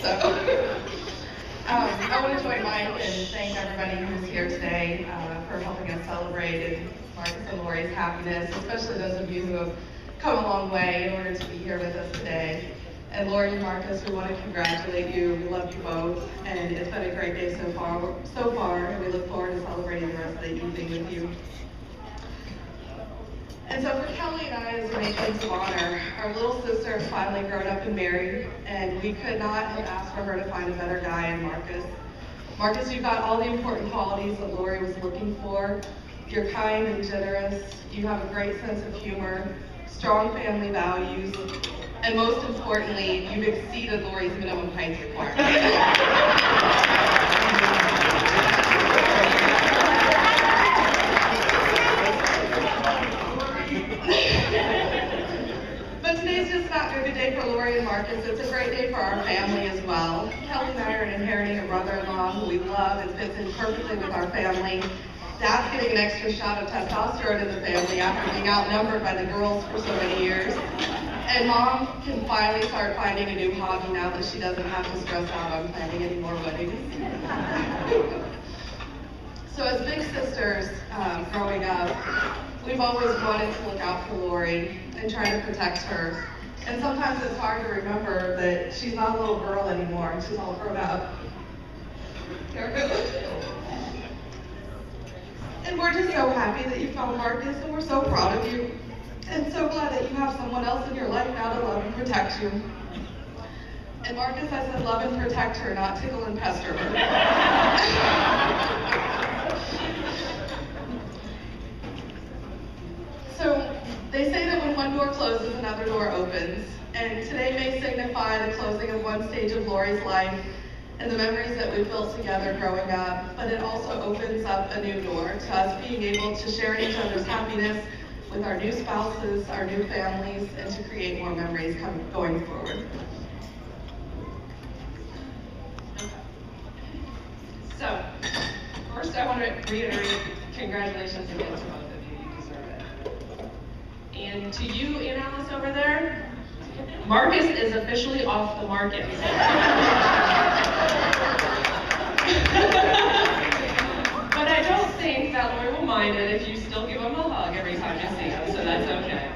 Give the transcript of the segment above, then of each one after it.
So I want to join Mike and thank everybody who's here today for helping us celebrate Marcus and Lori's happiness, especially those of you who have come a long way in order to be here with us today. And Lori and Marcus, we want to congratulate you. We love you both, and it's been a great day so far, and we look forward to celebrating the rest of the evening with you. And so for Kelly and I, as the matrons of honor, our little sister has finally grown up and married, and we could not have asked for her to find a better guy in Marcus. Marcus, you've got all the important qualities that Lori was looking for. You're kind and generous, you have a great sense of humor, strong family values, and most importantly, you've exceeded Lori's minimum height requirement. But today's just not a good day for Lori and Marcus, it's a great day for our family as well. Kelly and I are inheriting a brother-in-law who we love and fits in perfectly with our family. Dad's getting an extra shot of testosterone in the family after being outnumbered by the girls for so many years. And Mom can finally start finding a new hobby now that she doesn't have to stress out on planning any more weddings. So as big sisters growing up, we've always wanted to look out for Lori and try to protect her. And sometimes it's hard to remember that she's not a little girl anymore and she's all grown up. And we're just so happy that you found Marcus, and we're so proud of you. And so glad that you have someone else in your life now to love and protect you. And Marcus, I said love and protect her, not tickle and pester her. So they say that when one door closes, another door opens. And today may signify the closing of one stage of Lori's life and the memories that we've built together growing up, but it also opens up a new door to us being able to share each other's happiness with our new spouses, our new families, and to create more memories going forward. So, first I want to reiterate congratulations again to both of you. You deserve it. And to you and Alice over there, Marcus is officially off the market. But I don't think that Lori will mind it if you still give him a hug every time you see him, so that's okay.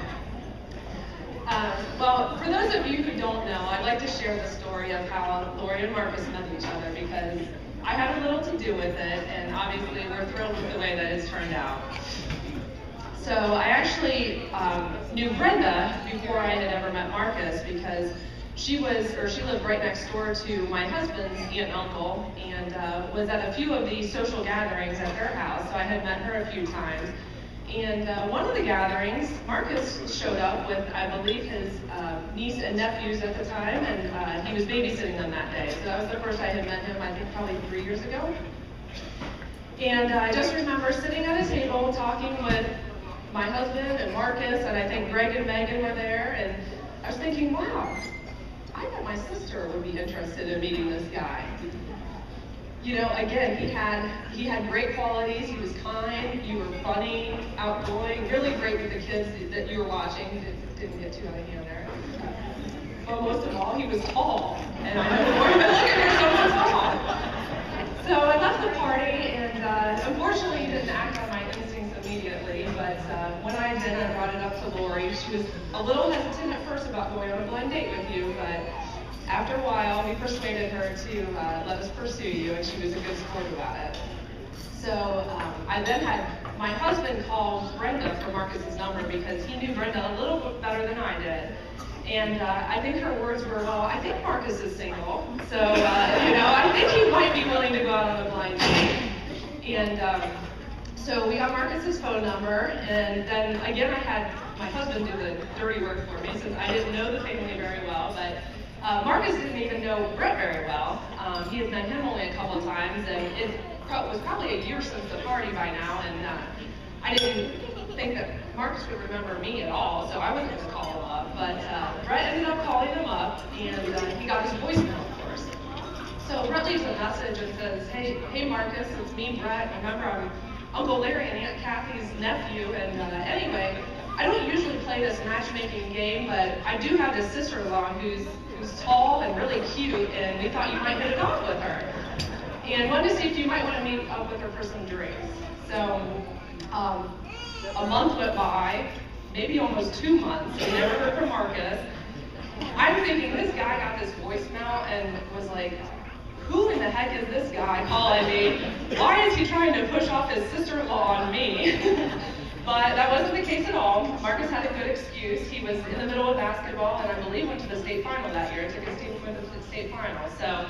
Well, for those of you who don't know, I'd like to share the story of how Lori and Marcus met each other because I had a little to do with it, and obviously we're thrilled with the way that it's turned out. So I actually knew Brenda before I had ever met Marcus because she lived right next door to my husband's aunt and uncle, and was at a few of these social gatherings at their house, so I had met her a few times. And one of the gatherings, Marcus showed up with, I believe, his niece and nephews at the time, and he was babysitting them that day. So that was the first I had met him, I think probably 3 years ago. And I just remember sitting at a table talking with my husband and Marcus, and I think Greg and Megan were there, and I was thinking, wow, I bet my sister would be interested in meeting this guy. You know, again, he had great qualities. He was kind, you were funny, outgoing, really great with the kids that you were watching. Didn't get too out of hand there. But most of all, he was tall, and I know Lori been looking for someone tall. So I left the party, and unfortunately, he didn't act on my instincts immediately. But when I did, I brought it up to Lori. She was a little hesitant at first about going on a blind date with you, but after a while, we persuaded her to let us pursue you, and she was a good sport about it. So I then had my husband call Brenda for Marcus's number because he knew Brenda a little bit better than I did. And I think her words were, well, I think Marcus is single, so I think he might be willing to go out on a blind date. And so we got Marcus's phone number, and then again I had my husband do the dirty work for me since I didn't know the family very well, but Marcus didn't even know Brett very well. He had met him only a couple of times, and it was probably a year since the party by now, and I didn't think that Marcus would remember me at all, so I wasn't going to call him up. But Brett ended up calling him up, and he got his voicemail, of course. So Brett leaves a message and says, hey Marcus, it's me, Brett. Remember, I'm Uncle Larry and Aunt Kathy's nephew, and anyway, I don't usually play this matchmaking game, but I do have this sister-in-law who's tall and really cute, and and we thought you might hit it off with her. And wanted to see if you might want to meet up with her for some drinks. So a month went by, maybe almost 2 months, we never heard from Marcus. I'm thinking this guy got this voicemail and was like, who in the heck is this guy calling me? Why is he trying to push off his sister-in-law on me? But that wasn't the case at all. Marcus had a good excuse. He was in the middle of basketball and I believe went to the state final that year. Took his team to the state final. So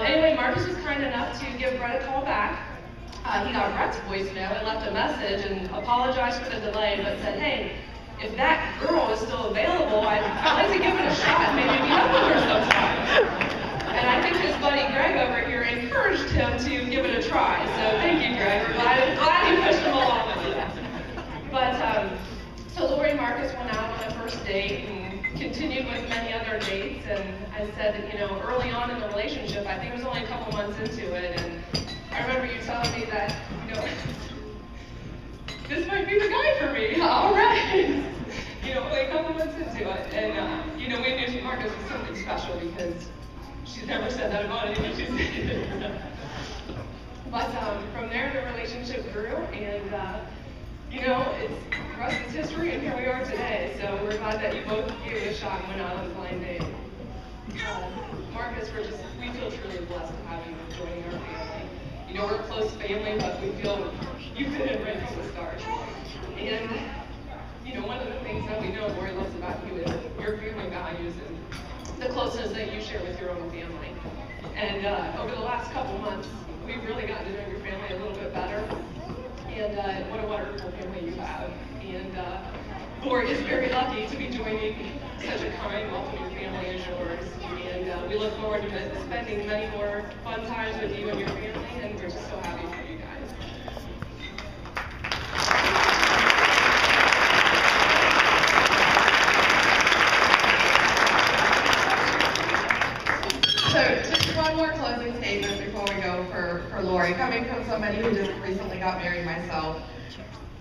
anyway, Marcus was kind enough to give Brett a call back. He got Brett's voicemail and left a message and apologized for the delay, but said, hey, if that girl is still available, I'd like to give it a shot and maybe meet up with her sometime. And I think his buddy Greg over here encouraged him to give it a try. So thank you, Greg. We're glad you pushed him along with you. But so Lori and Marcus went out on a first date and continued with many other dates. And I said that, you know, early on in the relationship, I think it was only a couple months into it, and I remember you telling me that, you know, this might be the guy for me. All right. You know, only a couple months into it. And, you know, we knew Marcus was something special because she's never said that about anyone she's dated. But from there, the relationship grew, and, you know, the rest is history, and here we are today. So we're glad that you both gave it a shot and went out on a blind date. Marcus, we feel truly blessed to have you joining our family. You know, we're a close family, but we feel you fit in right from the start. And, you know, one of the things that we know Lori loves about you is your family values and the closeness that you share with your own family. And over the last couple months, we've really gotten to know your family a little bit better. And what a wonderful family you have. And Lori is very lucky to be joining such a kind, welcoming family as yours. And we look forward to spending many more fun times with you and your family, and we're just so happy for you guys. So just one more closing statement before we go for Lori. Coming from somebody who just recently got married myself,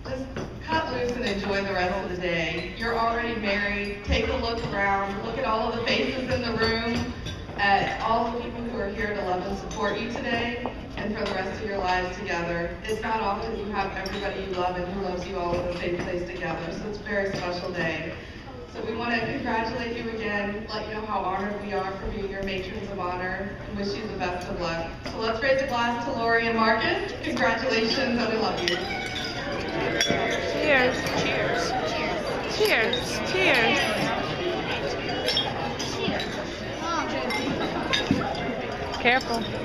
just cut loose and enjoy the rest of the day. You're already married. Take a look around. Look at all of the faces in the room, at all the people who are here to love and support you today and for the rest of your lives together. It's not often you have everybody you love and who loves you all in the same place together, so it's a very special day. So we want to congratulate you again, let you know how honored we are for being your matrons of honor, and wish you the best of luck. So let's raise a glass to Lori and Marcus. Congratulations, and we love you. Cheers. Cheers. Cheers. Cheers. Cheers. Careful. Cheers.